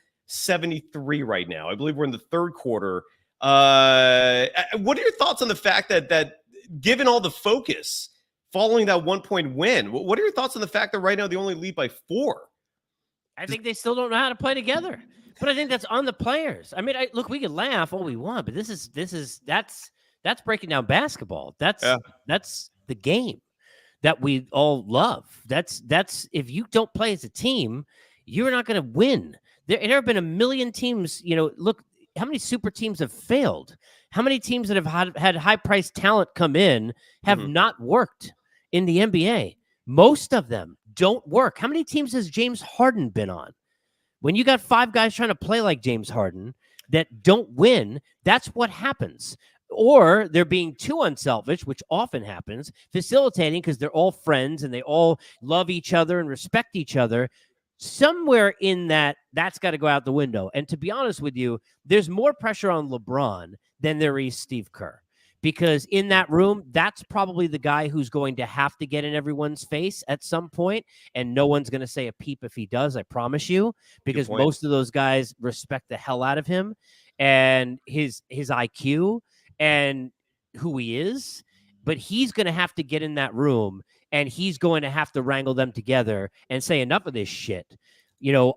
right now. I believe we're in the third quarter. What are your thoughts on the fact that given all the focus following that 1-point win, what are your thoughts on the fact that right now they only lead by 4? I think they still don't know how to play together. But I think that's on the players. I mean, look, we can laugh all we want, but that's breaking down basketball. That's the game that we all love. That's if you don't play as a team, you're not going to win. There have been a million teams. Look how many super teams have failed. How many teams that have had high priced talent come in have not worked in the NBA. Most of them don't work. How many teams has James Harden been on? When you got 5 guys trying to play like James Harden that don't win, that's what happens. Or they're being too unselfish, which often happens, facilitating because they're all friends and they all love each other and respect each other. Somewhere in that's got to go out the window. And to be honest with you, there's more pressure on LeBron than there is Steve Kerr. Because in that room, that's probably the guy who's going to have to get in everyone's face at some point, and no one's going to say a peep if he does, I promise you, because most of those guys respect the hell out of him and his IQ and who he is. But he's going to have to get in that room, and he's going to have to wrangle them together and say, enough of this shit.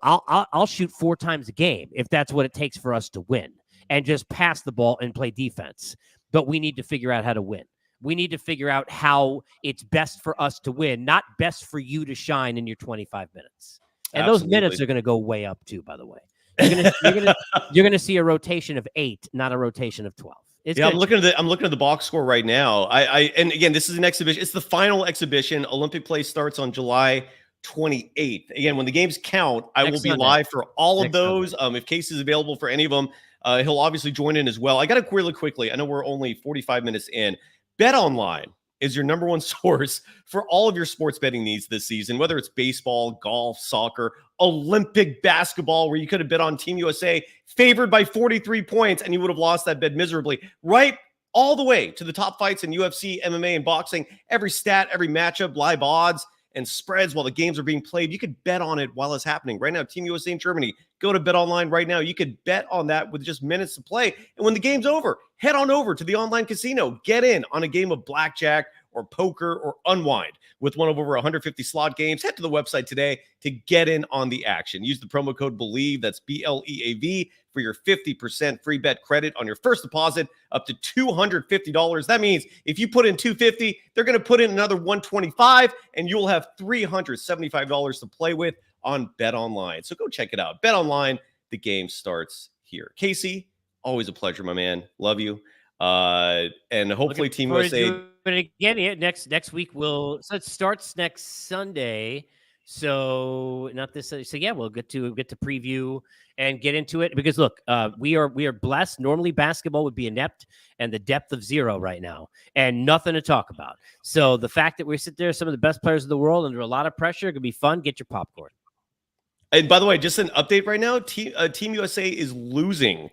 I'll shoot 4 times a game if that's what it takes for us to win, and just pass the ball and play defense. But we need to figure out how to win. We need to figure out how it's best for us to win, not best for you to shine in your 25 minutes. And Absolutely. Those minutes are going to go way up too, by the way. You're going to see a rotation of 8, not a rotation of 12. I'm looking at the box score right now. And again, this is an exhibition. It's the final exhibition. Olympic play starts on July 28th. Again, when the games count, I will be live for all of those. If Casey's available for any of them, he'll obviously join in as well. I got to really quickly. I know we're only 45 minutes in. BetOnline is your number one source for all of your sports betting needs this season, whether it's baseball, golf, soccer, Olympic basketball, where you could have bet on Team USA favored by 43 points and you would have lost that bet miserably, right? All the way to the top fights in UFC, MMA, and boxing. Every stat, every matchup, live odds, and spreads while the games are being played. You could bet on it while it's happening. Right now, Team USA in Germany, go to BetOnline right now. You could bet on that with just minutes to play. And when the game's over, head on over to the online casino. Get in on a game of blackjack or poker or unwind with one of over 150 slot games. Head to the website today to get in on the action. Use the promo code BELIEVE, that's BLEAV, for your 50% free bet credit on your first deposit up to $250. That means if you put in $250, they're going to put in another $125, and you'll have $375 to play with on BetOnline. So go check it out. BetOnline, the game starts here. Casey, always a pleasure, my man. Love you. And hopefully Team USA. But again, next week so it starts next Sunday. So not this. So yeah, we'll get to preview and get into it because look, we are blessed. Normally basketball would be inept and the depth of zero right now and nothing to talk about. So the fact that we sit there, some of the best players in the world under a lot of pressure, could be fun. Get your popcorn. And by the way, just an update right now, Team USA is losing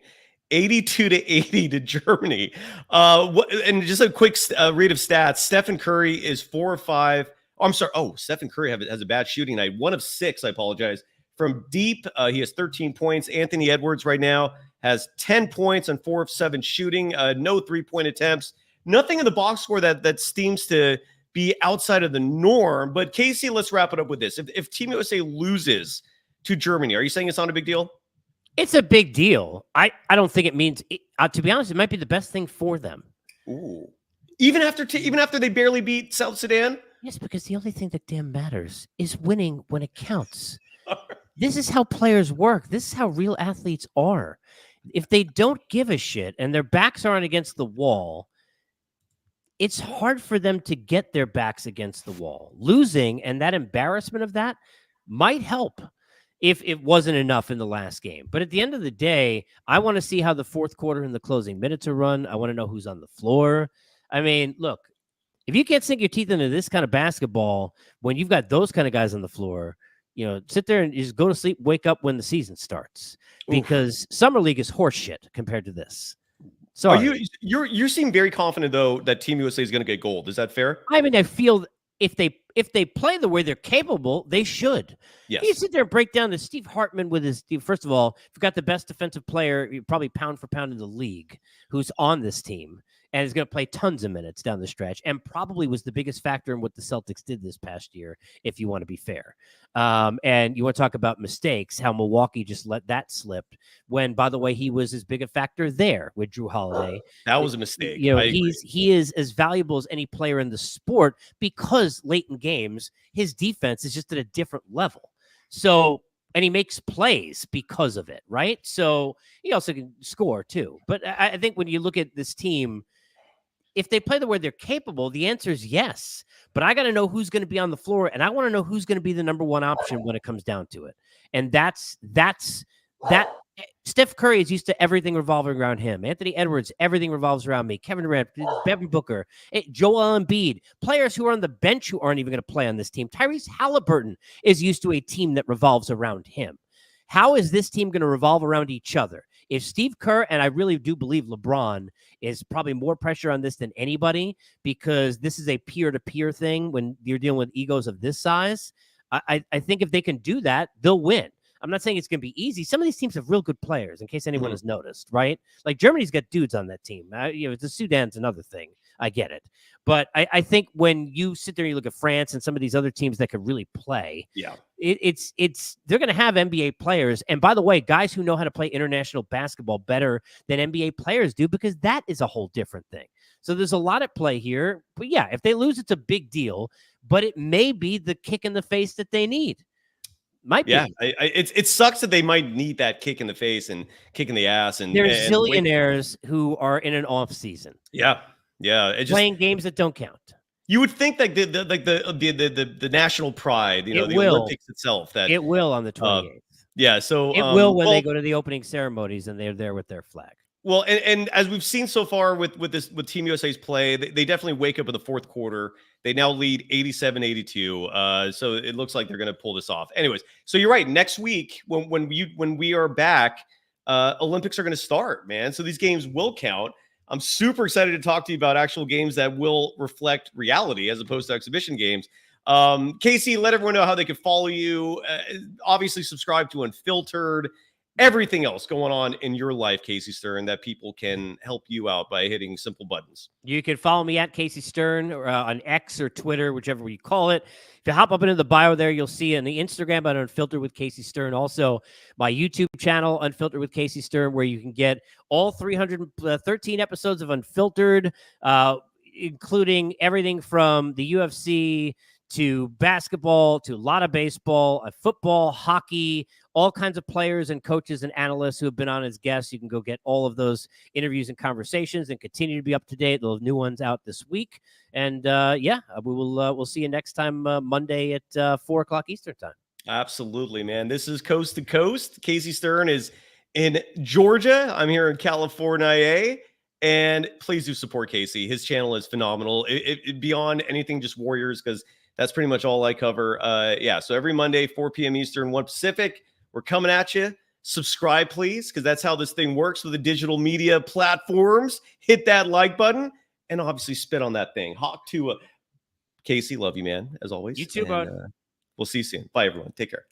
82-80 to Germany. And just a quick read of stats. Stephen Curry is 4 of 5. Oh, I'm sorry. Oh, Stephen Curry has a bad shooting night. 1 of 6, I apologize. From deep, he has 13 points. Anthony Edwards right now has 10 points on 4 of 7 shooting. No 3-point attempts. Nothing in the box score that seems to be outside of the norm. But Casey, let's wrap it up with this. If Team USA loses to Germany, are you saying it's not a big deal? It's a big deal. I don't think it means. To be honest, it might be the best thing for them. Ooh. Even after they barely beat South Sudan. Yes, because the only thing that damn matters is winning when it counts. This is how players work. This is how real athletes are. If they don't give a shit and their backs aren't against the wall, it's hard for them to get their backs against the wall. Losing and that embarrassment of that might help if it wasn't enough in the last game. But at the end of the day, I want to see how the fourth quarter and the closing minutes are run. I want to know who's on the floor. I mean, look, if you can't sink your teeth into this kind of basketball when you've got those kind of guys on the floor, sit there and just go to sleep, wake up when the season starts. Because Summer League is horseshit compared to this. Sorry. You seem very confident though that Team USA is going to get gold. Is that fair? I mean, I feel if they play the way they're capable, they should. Yes. You sit there and break down the Steve Hartman with his. First of all, if you've got the best defensive player, probably pound for pound in the league, who's on this team and is going to play tons of minutes down the stretch, and probably was the biggest factor in what the Celtics did this past year, if you want to be fair. And you want to talk about mistakes, how Milwaukee just let that slip when, by the way, he was as big a factor there with Drew Holiday. That was a mistake. He is as valuable as any player in the sport because late in games, his defense is just at a different level. So, and he makes plays because of it, right? So he also can score too. But I think when you look at this team, if they play the way they're capable, the answer is yes. But I got to know who's going to be on the floor, and I want to know who's going to be the number one option when it comes down to it. And that's that. Steph Curry is used to everything revolving around him. Anthony Edwards, everything revolves around me. Kevin Durant, Devin Booker, Joel Embiid, players who are on the bench who aren't even going to play on this team. Tyrese Halliburton is used to a team that revolves around him. How is this team going to revolve around each other? If Steve Kerr, and I really do believe LeBron, is probably more pressure on this than anybody because this is a peer-to-peer thing when you're dealing with egos of this size, I think if they can do that, they'll win. I'm not saying it's going to be easy. Some of these teams have real good players, in case anyone has noticed, right? Like Germany's got dudes on that team. The Sudan's another thing. I get it. But I think when you sit there and you look at France and some of these other teams that could really play, they're going to have NBA players. And by the way, guys who know how to play international basketball better than NBA players do, because that is a whole different thing. So there's a lot at play here. But yeah, if they lose, it's a big deal. But it may be the kick in the face that they need. Might be. Yeah, it sucks that they might need that kick in the face and kick in the ass. And there's zillionaires who are in an off season. Yeah. Playing games that don't count. You would think like the national pride, the Olympics itself. That it will on the 28th. Yeah, so it will when they go to the opening ceremonies and they're there with their flag. Well, and as we've seen so far with Team USA's play, they definitely wake up in the fourth quarter. They now lead 87-82. So it looks like they're going to pull this off. Anyways, so you're right. Next week, when we are back, Olympics are going to start, man. So these games will count. I'm super excited to talk to you about actual games that will reflect reality as opposed to exhibition games. Casey, let everyone know how they can follow you. Obviously, subscribe to Unfiltered. Everything else going on in your life, Casey Stern, that people can help you out by hitting simple buttons. You can follow me at Casey Stern or on X or Twitter, whichever you call it. If you hop up into the bio there, you'll see on the Instagram at Unfiltered with Casey Stern. Also, my YouTube channel, Unfiltered with Casey Stern, where you can get all 313 episodes of Unfiltered, including everything from the UFC to basketball, to a lot of baseball, football, hockey, all kinds of players and coaches and analysts who have been on as guests. You can go get all of those interviews and conversations and continue to be up to date. They'll have new ones out this week. And we'll see you next time Monday at 4 o'clock Eastern time. Absolutely, man. This is Coast to Coast. Casey Stern is in Georgia. I'm here in California. And please do support Casey. His channel is phenomenal. It beyond anything, just Warriors, because that's pretty much all I cover. So every Monday, 4 p.m. Eastern, 1 Pacific, we're coming at you. Subscribe, please, because that's how this thing works with the digital media platforms. Hit that like button and obviously spit on that thing. Hawk to Casey, love you, man, as always. You too, bud. We'll see you soon. Bye, everyone. Take care.